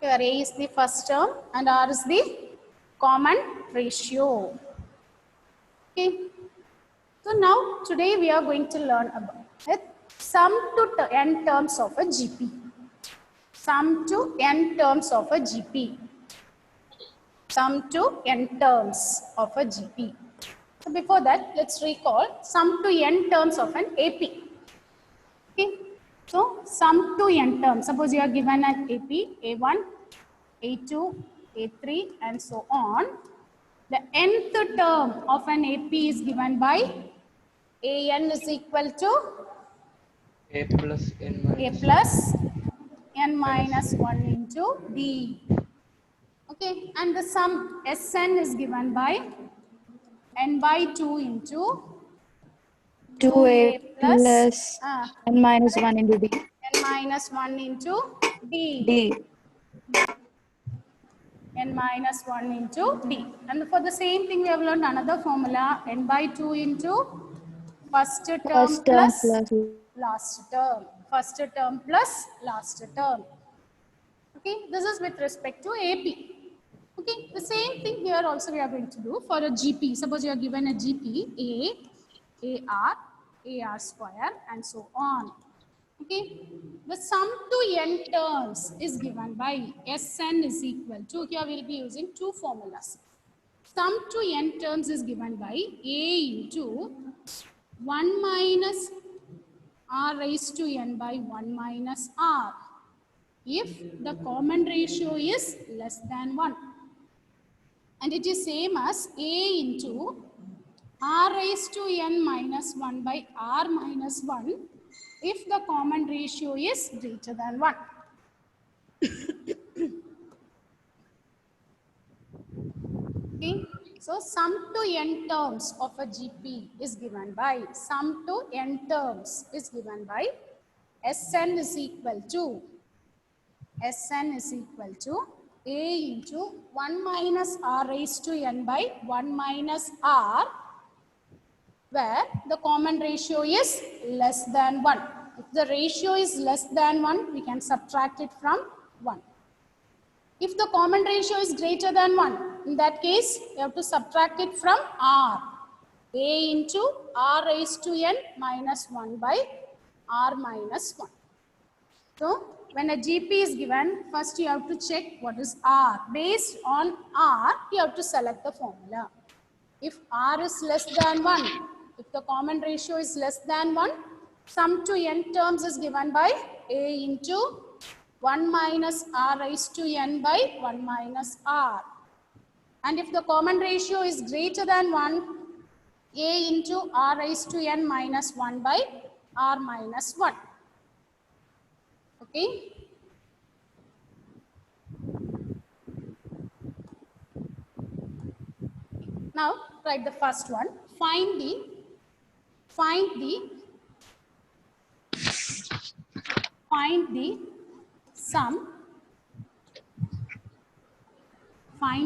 Here A is the first term and R is the common ratio. Okay. So now today we are going to learn about it. Sum to n terms of a GP. Sum to n terms of a GP. Sum to n terms of a GP. So before that, let's recall sum to n terms of an AP. Okay. So sum to n terms. Suppose you are given an AP A1, A2, A3 and so on. The nth term of an AP is given by AN is equal to A plus n minus A plus n minus 1 into D. Okay, and the sum Sn is given by n by 2 into 2a 2a plus n minus 1 into d. n minus 1 into D. d. N minus 1 into D. And for the same thing, we have learned another formula, n by 2 into first term First term plus plus last term. First term plus last term. Okay, this is with respect to AP. Okay, the same thing here also we are going to do for a GP. Suppose you are given a GP AR, AR square and so on. Okay, the sum to n terms is given by Sn is equal to, here we will be using two formulas. Sum to n terms is given by A into 1 minus R raised to n by 1 minus R if the common ratio is less than 1. And it is same as A into R raised to n minus 1 by R minus 1 if the common ratio is greater than 1. Okay. So sum to n terms of a GP is given by, sum to n terms is given by Sn is equal to A into 1 minus R raised to n by 1 minus R, where the common ratio is less than 1. If the ratio is less than 1, we can subtract it from 1. If the common ratio is greater than 1, in that case, you have to subtract it from R. A into R raised to n minus 1 by R minus 1. So, when a GP is given, first you have to check what is R. Based on R, you have to select the formula. If R is less than 1, if the common ratio is less than 1, sum to n terms is given by A into 1 minus R raised to n by 1 minus R. And if the common ratio is greater than 1, A into R raised to n minus 1 by R minus 1. Okay. Now write the first one. Find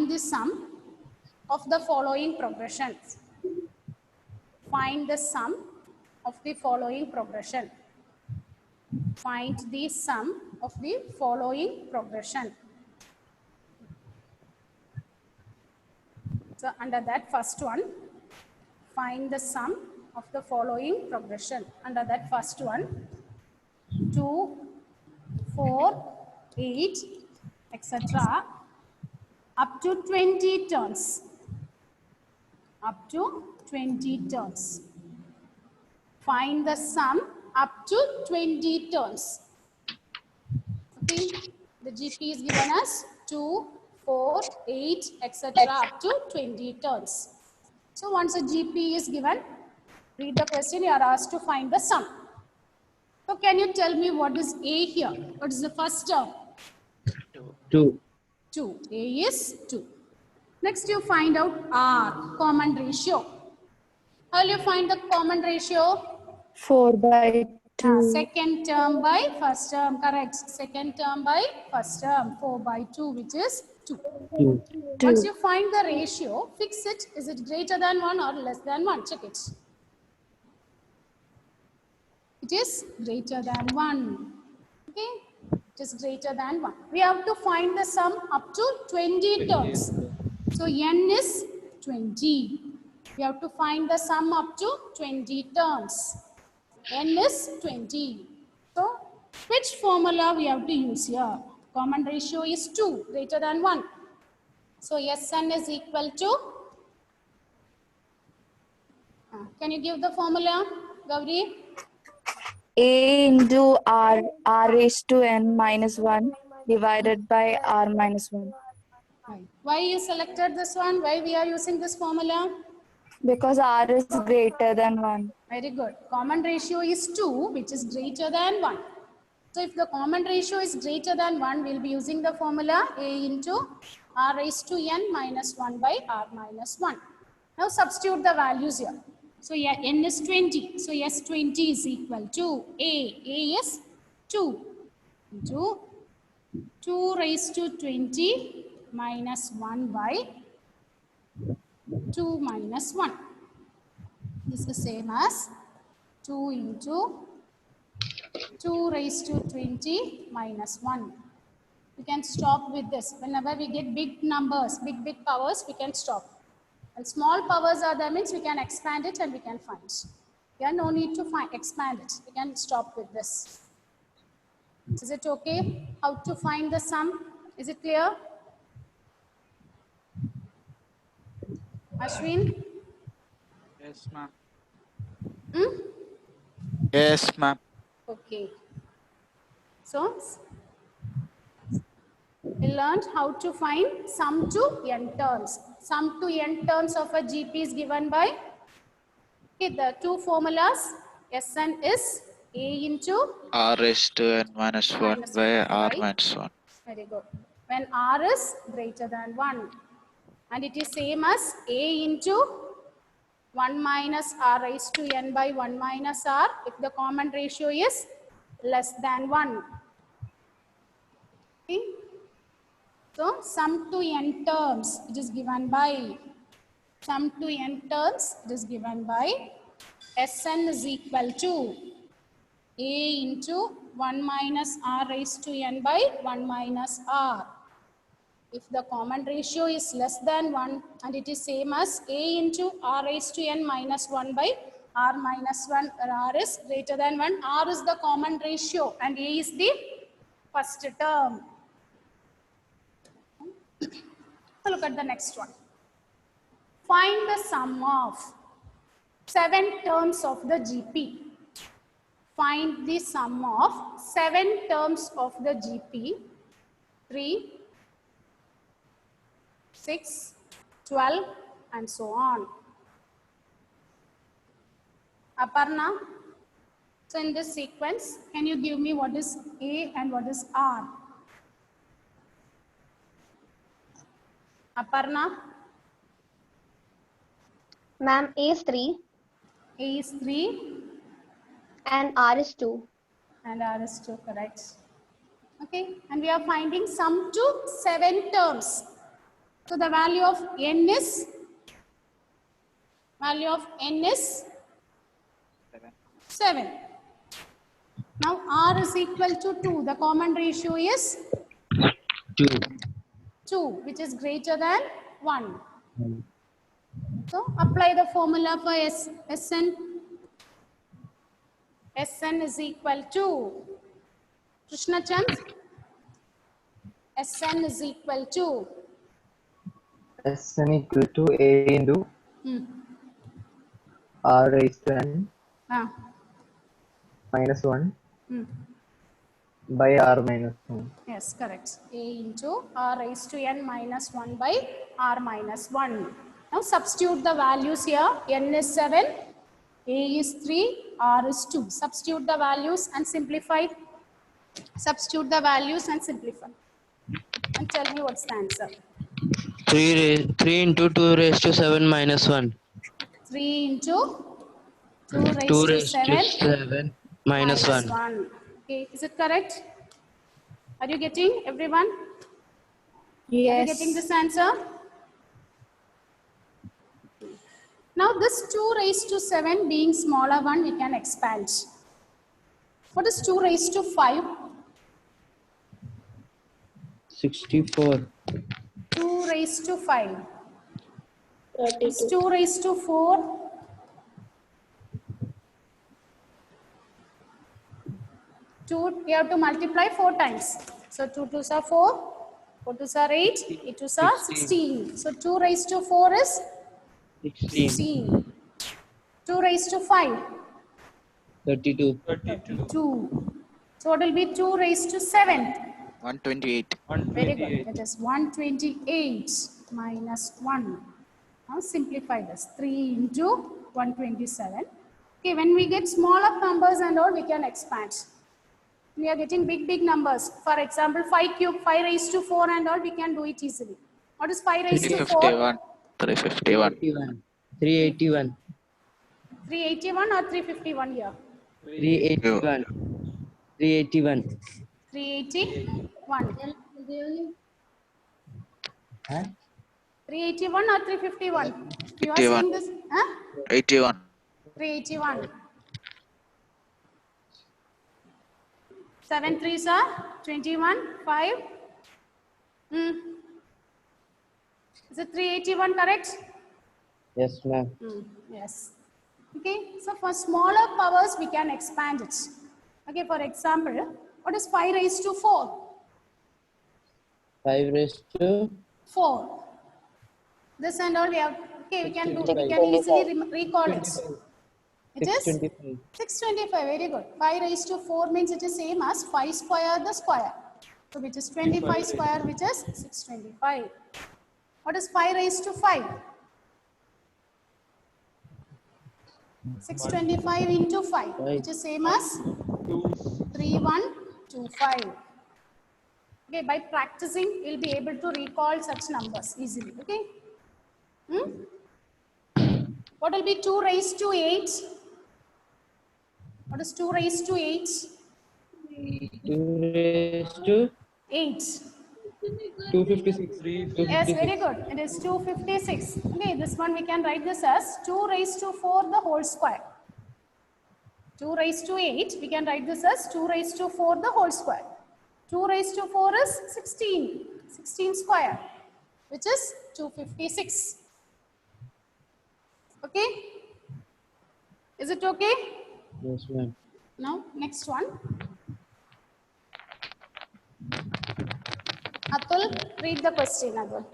the sum of the following progressions. Find the sum of the following progression. Find the sum of the following progression. So under that first one, find the sum of the following progression. Under that first one, 2, 4, 8, etc. up to 20 turns. Up to 20 turns. Find the sum up to 20 turns. Okay, the GP is given as 2, 4, 8, etc. up to 20 turns. So once a GP is given, read the question, you are asked to find the sum. So can you tell me what is A here? What is the first term? 2. 2. A is 2. Next you find out R, common ratio. How will you find the common ratio? 4 by 2. Second term by first term, correct. Second term by first term, 4 by 2, which is 2. 2. Once you find the ratio, fix it. Is it greater than 1 or less than 1? Check it. It is greater than 1. Okay. which is greater than 1. We have to find the sum up to 20 terms. So n is 20. We have to find the sum up to 20 terms. N is 20. So which formula we have to use here? Common ratio is 2, greater than 1. So Sn is equal to, can you give the formula, Gauri? A into R raised to n minus 1 divided by R minus 1. Why you selected this one? Why we are using this formula? Because R is greater than 1. Very good. Common ratio is 2, which is greater than 1. So if the common ratio is greater than 1, we'll be using the formula A into R raised to n minus 1 by R minus 1. Now substitute the values here. So yeah, n is 20. So yes, 20 is equal to A. A is 2 into 2 raised to 20 minus 1 by 2 minus 1. This is the same as 2 into 2 raised to 20 minus 1. We can stop with this. Whenever we get big numbers, big powers, we can stop. And small powers are there means we can expand it and we can find. Yeah, no need to expand it. We can stop with this. Is it okay? How to find the sum? Is it clear? Ashwin? Yes, ma'am. Hmm? Yes, ma'am. Okay. So, we learned how to find sum to n terms. Sum to n terms of a GP is given by, okay, the two formulas. Sn is A into R raised to n minus 1 minus by 1 R by, minus 1. very good. When R is greater than 1. And it is same as A into 1 minus R raised to n by 1 minus R if the common ratio is less than 1. Okay. So sum to n terms it is given by, sum to n terms it is given by Sn is equal to A into 1 minus R raised to n by 1 minus R. If the common ratio is less than 1 and it is same as A into R raised to n minus 1 by R minus 1, R is greater than 1. R is the common ratio and A is the first term. So look at the next one. Find the sum of 7 terms of the GP. Find the sum of 7 terms of the GP. 3, 6, 12 and so on. Aparna, so in this sequence, can you give me what is A and what is R? Aparna? Ma'am, A is 3 A is 3 and R is 2. and R is 2, correct. Okay, and we are finding sum to 7 terms. So the value of n is 7. Now R is equal to 2. The common ratio is 2, which is greater than 1. So apply the formula for Sn. Sn is equal to, Krishna Chand, Sn is equal to, Sn equal to A into R raised to n minus 1 by R minus 1. Yes, correct. A into R raised to n minus 1 by R minus 1. Now substitute the values here. N is 7, A is 3, R is 2. Substitute the values and simplify. Substitute the values and simplify. And tell me what's the answer. 3 into 2 raised to 7 minus 1. 3 into 2 raised 2 to raised 7 to 7 minus 1. 1. Okay, is it correct? Are you getting, everyone? Are you Yes. getting this answer? Now this 2 raised to 7 being smaller one, we can expand. What is 2 raised to 5? 64. 2 raised to 5. It's 2 raised to 4. 2, you have to multiply 4 times. So 2 2s are 4, 4 2s are 8, 8 2s are 16. So 2 raised to 4 is 16. 16. 2 raised to 5, 32. 2. So what will be 2 raised to 7? 128. Very good. It is 128 minus 1. Now simplify this. 3 into 127. Okay, when we get smaller numbers and all, we can expand. We are getting big numbers. For example, 5 cube, 5 raised to 4 and all, we can do it easily. What is 5 raised to 4? 351. 351. 381. 381 or 351 here? 381. 381. 381. Huh? 381 or 351? You are 81. saying this? Huh? 81. 381. 7 3s are 21. 5. Is it 381 correct? Yes, ma'am. Yes. Okay, so for smaller powers, we can expand it. Okay, for example, what is 5 raised to 4? 5 raised to 4. This and all we have, okay, we can easily recall it. It is 625. 625, very good. 5 raised to 4 means it is same as 5 square the square. So which is 25 square, which is 625. What is 5 raised to 5? 625 into 5, which is same as 3125. Okay, by practicing, you'll be able to recall such numbers easily. Okay. What will be 2 raised to 8? What is 2 raised to 8? 2 raised to 8. 256. Yes, very good. It is 256. Okay, this one we can write this as 2 raised to 4 the whole square. 2 raised to 8, we can write this as 2 raised to 4 the whole square. 2 raised to 4 is 16. 16 square, which is 256. Okay? Is it okay? Yes, ma'am. Now, next one. Atul, read the question, Atul.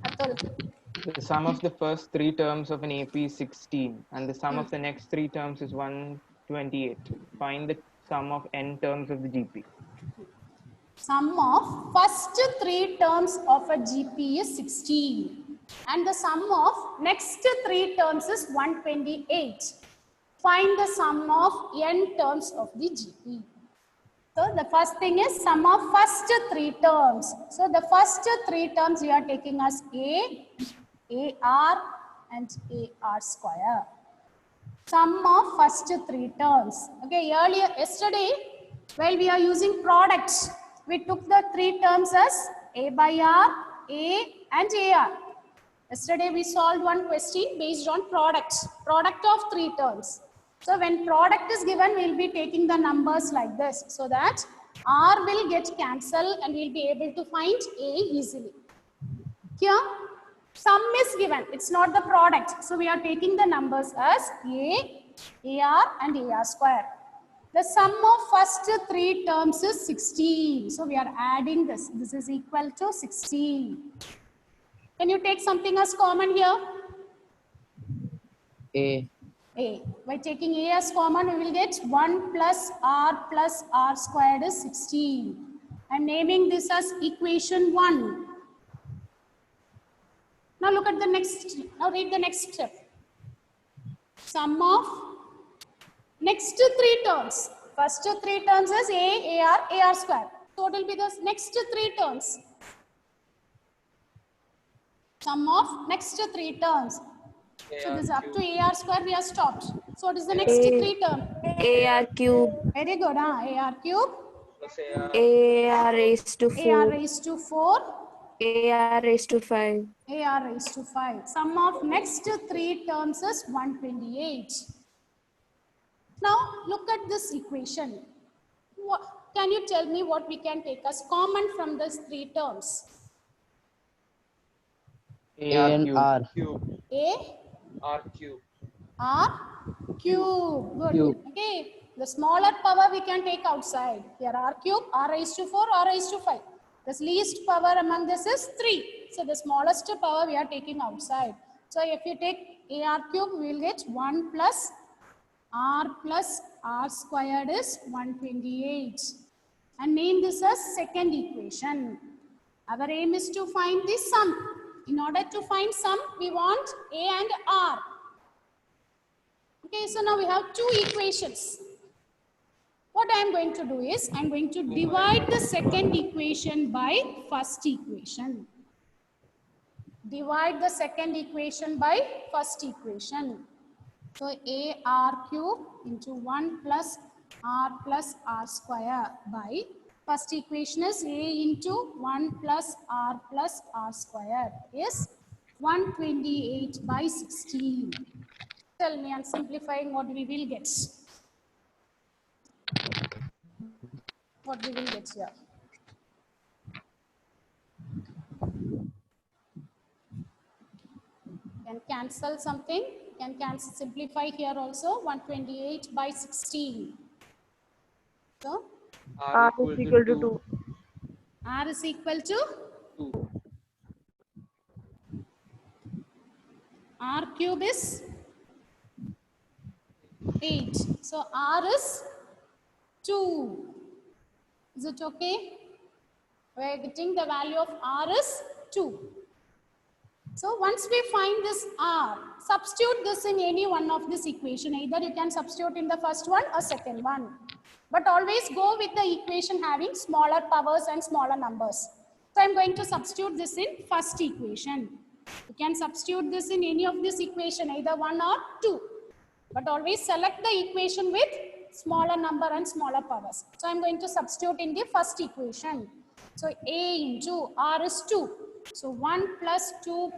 Atul. The sum of the first 3 terms of an AP is 16 and the sum of the next 3 terms is 128. Find the sum of n terms of the GP. Sum of first 3 terms of a GP is 16 and the sum of next 3 terms is 128. Find the sum of n terms of the GP. So the first thing is sum of first 3 terms. So the first 3 terms we are taking as A, AR and AR square. Sum of first 3 terms. Okay, yesterday, while we are using products, we took the 3 terms as A by R, A and AR. Yesterday we solved one question based on product of 3 terms. So when product is given, we will be taking the numbers like this so that R will get cancelled and we will be able to find A easily. Here, sum is given, it's not the product. So we are taking the numbers as A, AR and AR square. The sum of first 3 terms is 16. So we are adding this. This is equal to 16. Can you take something as common here? A. A. By taking A as common, we will get 1 plus R squared is 16. I am naming this as equation 1. Now look at the next, now read the next step. Sum of next 3 terms. First 3 terms is A, AR square. So what will be the next 3 terms? Sum of next 3 terms. So this is up to AR square, we are stopped. So what is the next 3 term? AR cube, Very good, AR cube. AR raised to AR 4, raised to 4. AR raised to 5. AR raised to 5. Sum of next 3 terms is 128. Now look at this equation. can you tell me what we can take as common from these three terms? A and R. Cube. A, R cube. R, cube. Good. Cube. Okay. The smaller power we can take outside. Here R cube, R raised to 4, R raised to 5. The least power among this is 3. So the smallest power we are taking outside. So if you take AR cube, we will get 1 plus R squared is 128. And name this as second equation. Our aim is to find the sum. In order to find sum, we want A and R. Okay, so now we have two equations. What I am going to do is, I am going to divide the second equation by first equation. Divide the second equation by first equation. So AR cube into 1 plus R square by first equation is A into 1 plus R square is 128 by 16. Tell me, I'm simplifying what we will get. What we will get here. Can cancel something. Can cancel, simplify here also. 128 by 16. So R is equal to 2. R is equal to 2. R cube is 8. So R is 2. Is it okay? We are getting the value of R is 2. So once we find this R, substitute this in any one of this equation. Either you can substitute in the first one or second one. But always go with the equation having smaller powers and smaller numbers. So I'm going to substitute this in first equation. You can substitute this in any of this equation, either 1 or 2. But always select the equation with smaller number and smaller powers. So I'm going to substitute in the first equation. So A into R is 2. So 1 plus 2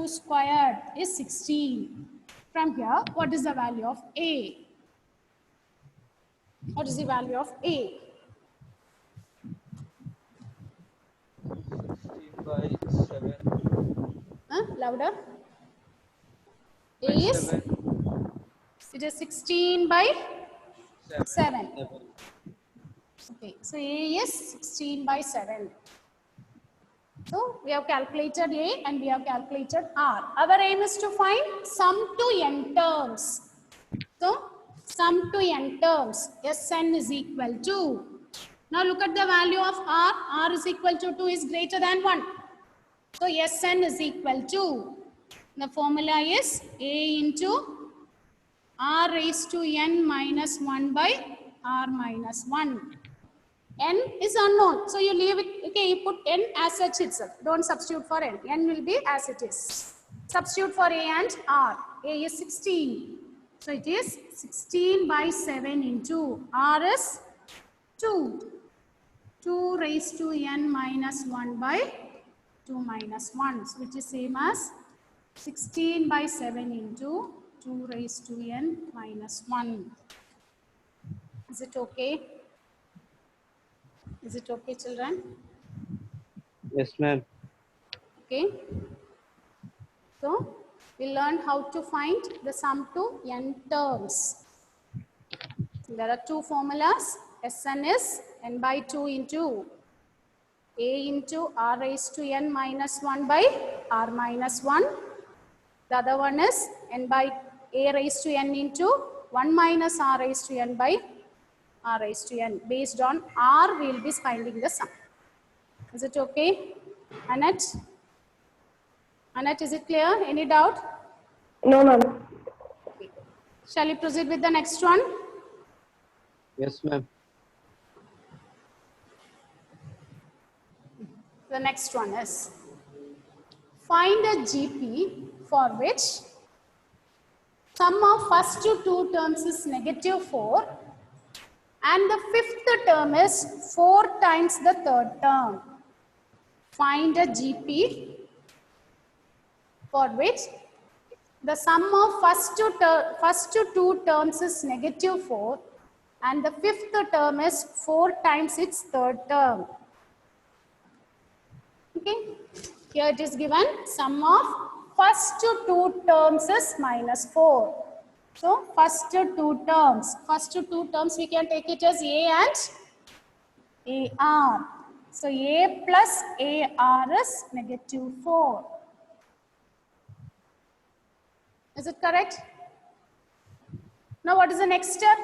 squared is 16. From here, what is the value of A? What is the value of A? 16 by 7. Louder. A is? 7. It is 16 by 7. 7. Okay, so A is 16 by 7. So we have calculated A and we have calculated R. Our aim is to find sum to n terms. So sum to n terms, Sn is equal to. Now look at the value of R. R is equal to 2 is greater than 1. So Sn is equal to. The formula is A into R raised to n minus 1 by R minus 1. N is unknown. So you leave it, okay, you put n as such itself. Don't substitute for n. N will be as it is. Substitute for A and R. A is 16. So it is 16 by 7 into R is 2. 2 raised to n minus 1 by 2 minus 1. So which is same as 16 by 7 into 2 raised to n minus 1. Is it okay? Is it okay, children? Yes, ma'am. Okay. So we learned how to find the sum to n terms. There are two formulas. Sn is n by 2 into A into R raised to n minus 1 by R minus 1. The other one is n by A raised to n into 1 minus R raised to n by R raised to n. Based on R, we will be finding the sum. Is it okay? Annette? Annette, is it clear? Any doubt? No, ma'am. Okay. Shall we proceed with the next one? Yes, ma'am. The next one is find a GP for which sum of first two terms is -4 and the fifth term is 4 times the third term. Find a GP for which the sum of first two terms is -4 and the fifth term is 4 times its third term. Okay, here it is given sum of first two terms is -4. So first two terms we can take it as A and AR. So A plus AR is -4. Is it correct? Now what is the next step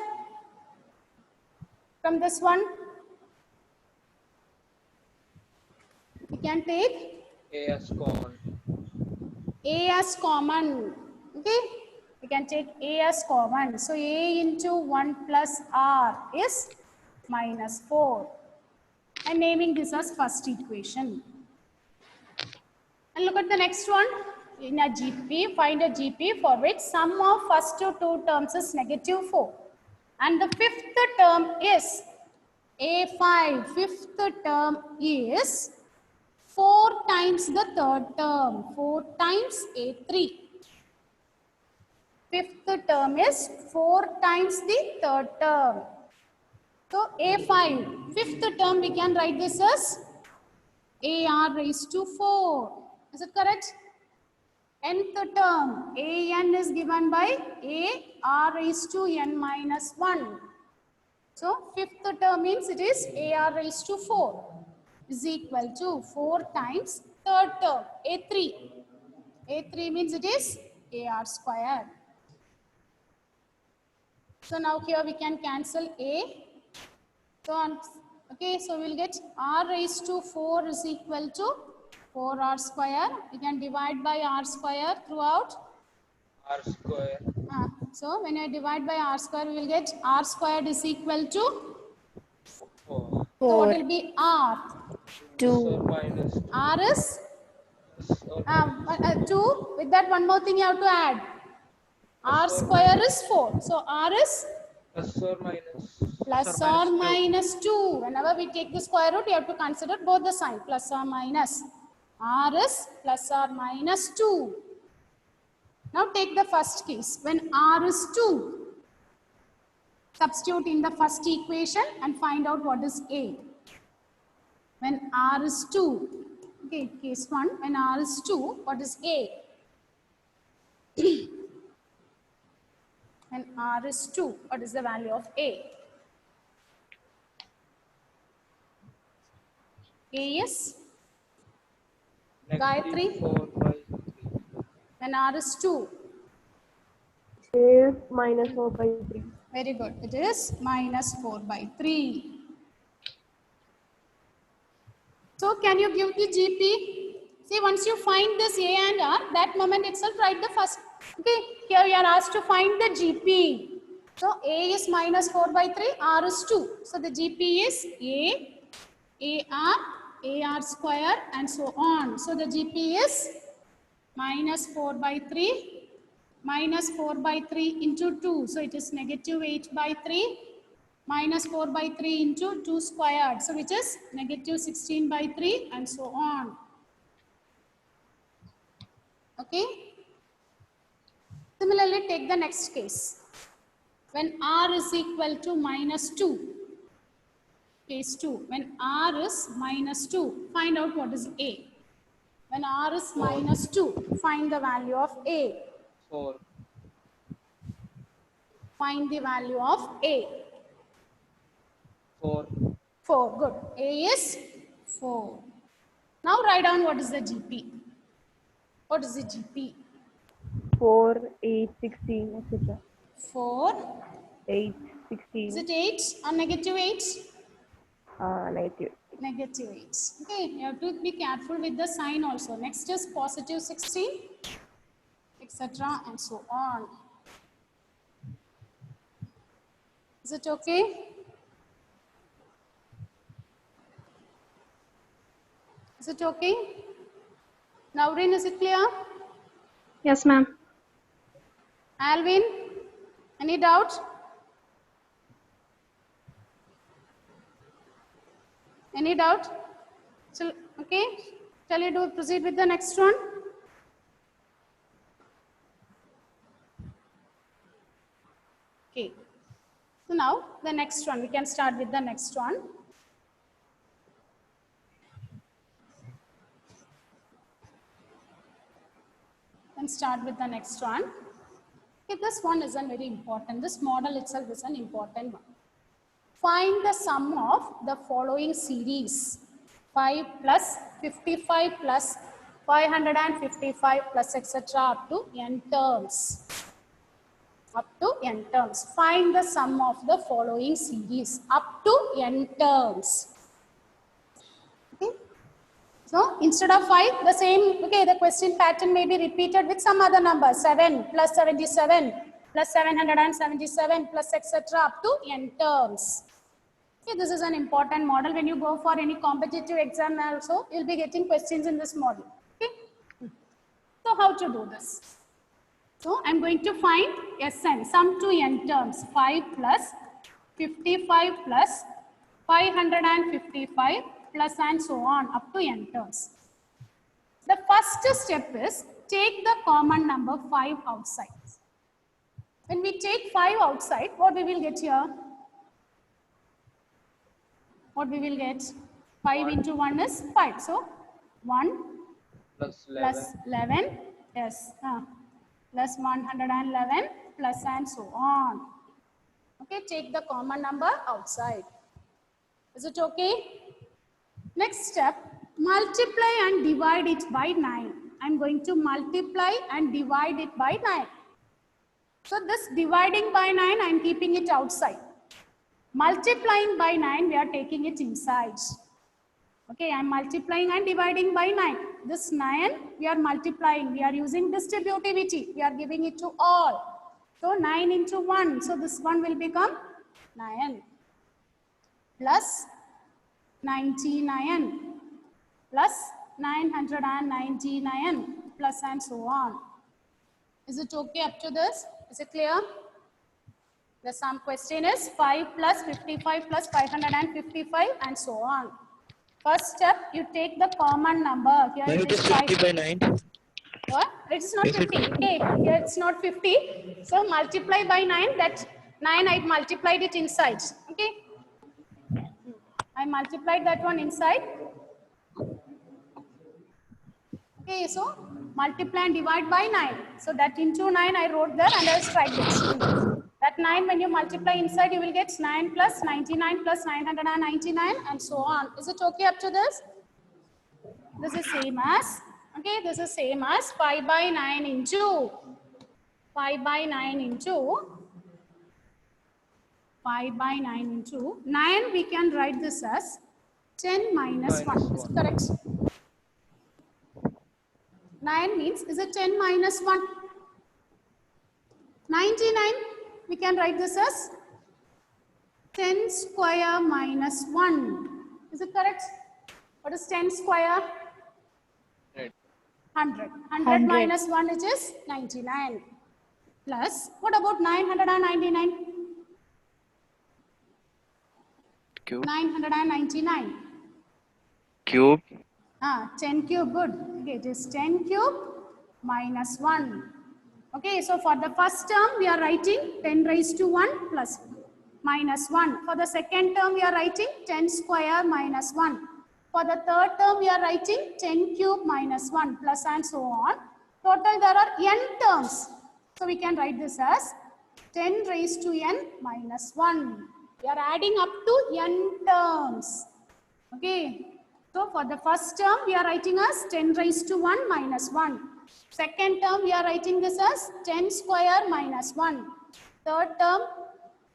from this one? We can take A as common. A as common. Okay, we can take A as common. So A into 1 plus R is -4. I'm naming this as first equation. And look at the next one. In a GP, find a GP for which sum of first two terms is -4. And the fifth term is A5. Fifth term is 4 times the third term. 4 times A3. Fifth term is 4 times the third term. So A5. Fifth term we can write this as AR raised to 4. Is it correct? Nth term, AN is given by AR raised to N minus 1. So fifth term means it is AR raised to 4 is equal to 4 times third term, A3. A3 means it is AR square. So now here we can cancel A. So okay, so we'll get R raised to 4 is equal to 4R square. We can divide by R square throughout. R square. So when I divide by R square, we will get R squared is equal to 4. So what will be R? 2. So minus 2. R is Plus or 2. With that, one more thing you have to add. R square is 4. So R is plus or minus. plus or minus 2. Whenever we take the square root, you have to consider both the sign, plus or minus. R is plus or minus 2. Now take the first case. When R is 2, substitute in the first equation and find out what is A. When R is 2, okay, case 1, when R is 2, what is A? When R is 2, what is the value of A? A is Gayatri. 4 by 3. When R is 2. Is minus 4 by 3. Very good. It is minus 4 by 3. So can you give the GP? See, once you find this A and R, that moment itself write the first. Okay, here you are asked to find the GP. So A is minus 4 by 3, R is 2. So the GP is A, AR, AR square and so on. So the GP is minus 4 by 3, minus 4 by 3 into 2. So it is negative 8 by 3, minus 4 by 3 into 2 squared. So which is negative 16 by 3 and so on. Okay. Similarly, take the next case. When R is equal to minus 2. Case 2. When R is minus 2, find out what is A. When R is minus 2, find the value of A. 4. Find the value of A. 4. 4. Good. A is 4. Now write down what is the GP. What is the GP? 4, 8, 16, etc. 4. 8, Is 16, it 8 or negative 8? negative. Negative 8. Okay, you have to be careful with the sign also. Next is positive 16, etc. and so on. Is it okay? Is it okay? Naureen, is it clear? Yes, ma'am. Alvin, any doubt? Any doubt? So, okay, shall you do proceed with the next one? Okay. So So now the next one, we can start with the next one. Then start with the next one. Okay, this one isn't very important. This model itself is an important one. Find the sum of the following series. 5 plus 55 plus 555 plus etc. up to n terms. Up to n terms. Find the sum of the following series up to n terms. Okay. So instead of 5, the same, okay, the question pattern may be repeated with some other number. 7 plus 77 plus 777 plus etc. up to n terms. Okay, this is an important model. When you go for any competitive exam also, you'll be getting questions in this model. Okay. So how to do this? So I'm going to find Sn, sum to n terms, 5 plus 55 plus 555 plus and so on up to n terms. The first step is take the common number 5 outside. When we take 5 outside, what we will get here? What we will get? 5 into 1 is 5. So 1 plus 11. plus 11, yes, plus 111 plus and so on. Okay, take the common number outside. Is it okay? Next step, multiply and divide it by 9. I'm going to multiply and divide it by 9. So this dividing by 9, I'm keeping it outside. Multiplying by 9, we are taking it inside. Okay, I'm multiplying and dividing by 9. This 9, we are multiplying. We are using distributivity. We are giving it to all. So 9 into 1. So this one will become 9 plus 99 plus 999 plus and so on. Is it okay up to this? Is it clear? The sum question is 5 plus 55 plus 555 and so on. First step, you take the common number. Here When it it is is 5. 50 by 9. What? It's not Is it 50. Okay, here it's not 50. So multiply by 9. That 9 I multiplied it inside. Okay. I multiplied that one inside. Okay, so multiply and divide by 9. So that into 9 I wrote there and I strike it. That 9 when you multiply inside you will get 9 plus 99 plus 999 and so on. Is it okay up to this? This is same as, okay, this is same as 5 by 9 into 5 by 9 into 5 by 9 into 9 we can write this as 10 minus 1. Is it correct? 9 means, is it 10 minus 1? 99, we can write this as 10 square minus 1. Is it correct? What is 10 square? 100. 100 minus 1 which is 99. Plus, what about 999? Cube. 999. Cube. 10 cube, good. Okay, it is 10 cube minus 1. Okay, so for the first term, we are writing 10 raised to 1 plus minus 1. For the second term, we are writing 10 square minus 1. For the third term, we are writing 10 cube minus 1 plus and so on. Total, there are n terms. So we can write this as 10 raised to n minus 1. We are adding up to n terms. Okay. So for the first term, we are writing as 10 raised to 1 minus 1. Second term, we are writing this as 10 square minus 1. Third term,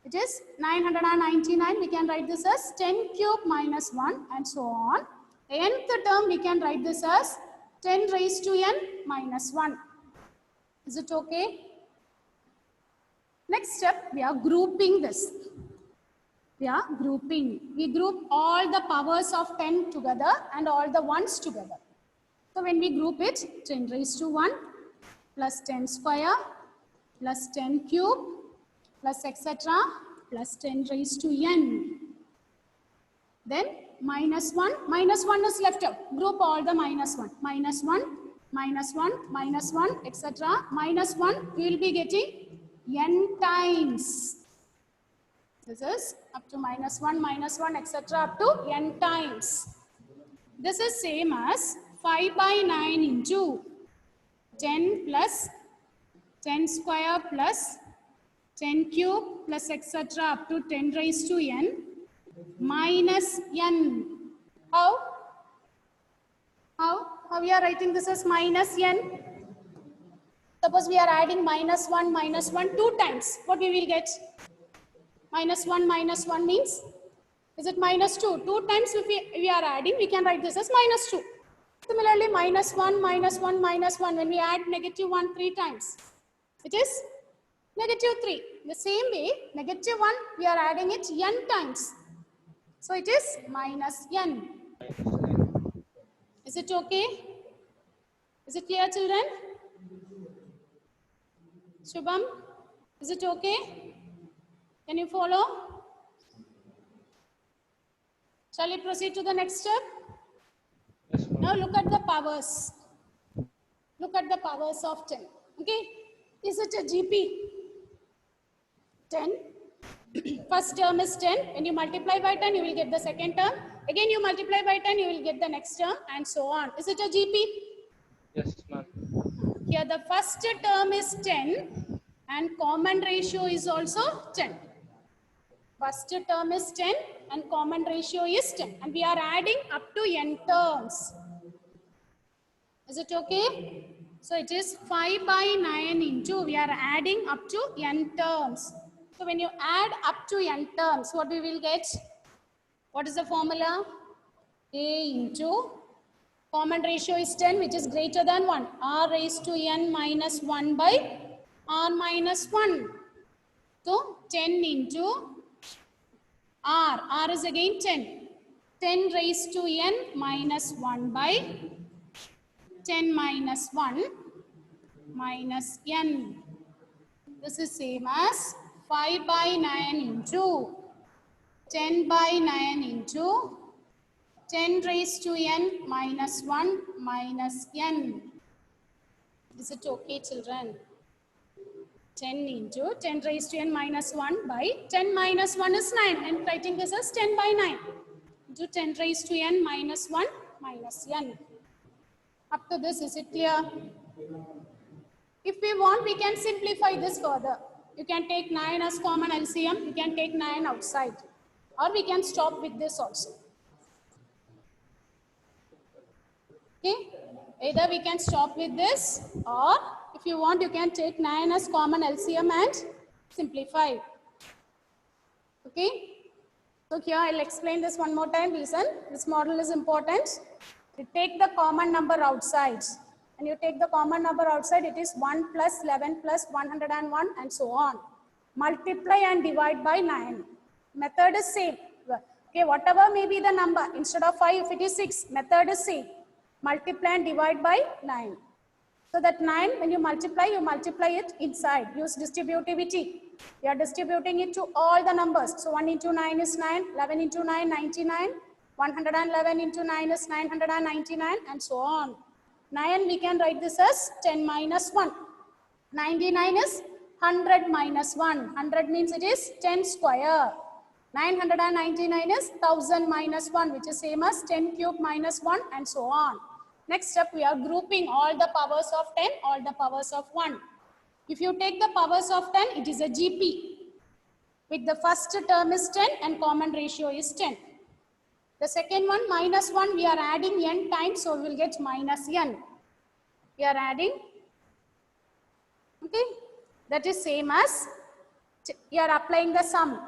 it is 999. We can write this as 10 cube minus 1 and so on. Nth term, we can write this as 10 raised to n minus 1. Is it okay? Next step, we are grouping this. We are grouping. We group all the powers of 10 together and all the ones together. So when we group it, 10 raised to 1 plus 10 square plus 10 cube plus etc. plus 10 raised to n. Then minus 1 is left out. Group all the minus 1. Minus 1, minus 1, minus 1, etc. Minus 1, we will be getting n times. This is up to -1, etc. up to n times. This is same as 5 by 9 into 10 plus 10 square plus 10 cube plus etc. up to 10 raised to n minus n. How? How we are writing this as minus n? Suppose we are adding -1 2 times. What we will get? -1 means, is it -2? 2 times if we are adding, we can write this as -2. Similarly, -1 when we add -1 3 times, it is -3. The same way, -1 we are adding it n times. So it is minus n. Is it okay? Is it clear, children? Shubham, is it okay? Can you follow? Shall we proceed to the next step? Yes, ma'am. Now look at the powers. Look at the powers of 10. Okay? Is it a GP? 10. First term is 10. When you multiply by 10, you will get the second term. Again, you multiply by 10, you will get the next term, and so on. Is it a GP? Yes, ma'am. Here, the first term is 10, and common ratio is also 10. First term is 10, and common ratio is 10. And we are adding up to n terms. Is it okay? So it is 5 by 9 into, we are adding up to n terms. So when you add up to n terms, what we will get? What is the formula? A into, common ratio is 10, which is greater than 1. R raised to n minus 1 by r minus 1. So 10 into r. R is again 10. 10 raised to n minus 1 by 10 minus 1 minus n. This is same as 5 by 9 into 10 by 9 into 10 raised to n minus 1 minus n. Is it okay, children? 10 into 10 raised to n minus 1 by 10 minus 1 is 9. And writing this as 10 by 9 into 10 raised to n minus 1 minus n. Up to this, is it clear? If we want, we can simplify this further. You can take 9 as common LCM. You can take 9 outside. Or we can stop with this also. Okay? Either we can stop with this, or if you want, you can take 9 as common LCM and simplify. Okay? So here I'll explain this one more time. Listen, this model is important. You take the common number outside. When you take the common number outside, it is 1 plus 11 plus 101 and so on. Multiply and divide by 9. Method is same. Okay, whatever may be the number, instead of 5, if it is 6, method is same. Multiply and divide by 9. So that 9, when you multiply it inside. Use distributivity. You are distributing it to all the numbers. So 1 into 9 is 9, 11 into 9, 99, 111 into 9 is 999 and so on. 9, we can write this as 10 minus 1. 99 is 100 minus 1. 100 means it is 10 square. 999 is 1000 minus 1, which is same as 10 cube minus 1 and so on. Next step, we are grouping all the powers of 10, all the powers of 1. If you take the powers of 10, it is a GP. With the first term is 10 and common ratio is 10. The second one, minus 1, we are adding n times, so we will get minus n. We are adding, okay, that is same as, you are applying the sum,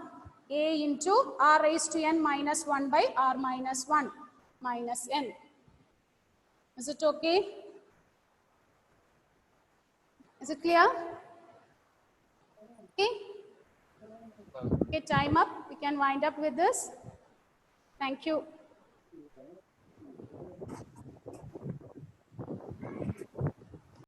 a into r raised to n minus 1 by r minus 1 minus n. Is it okay? Is it clear? Okay. Okay, time up. We can wind up with this. Thank you.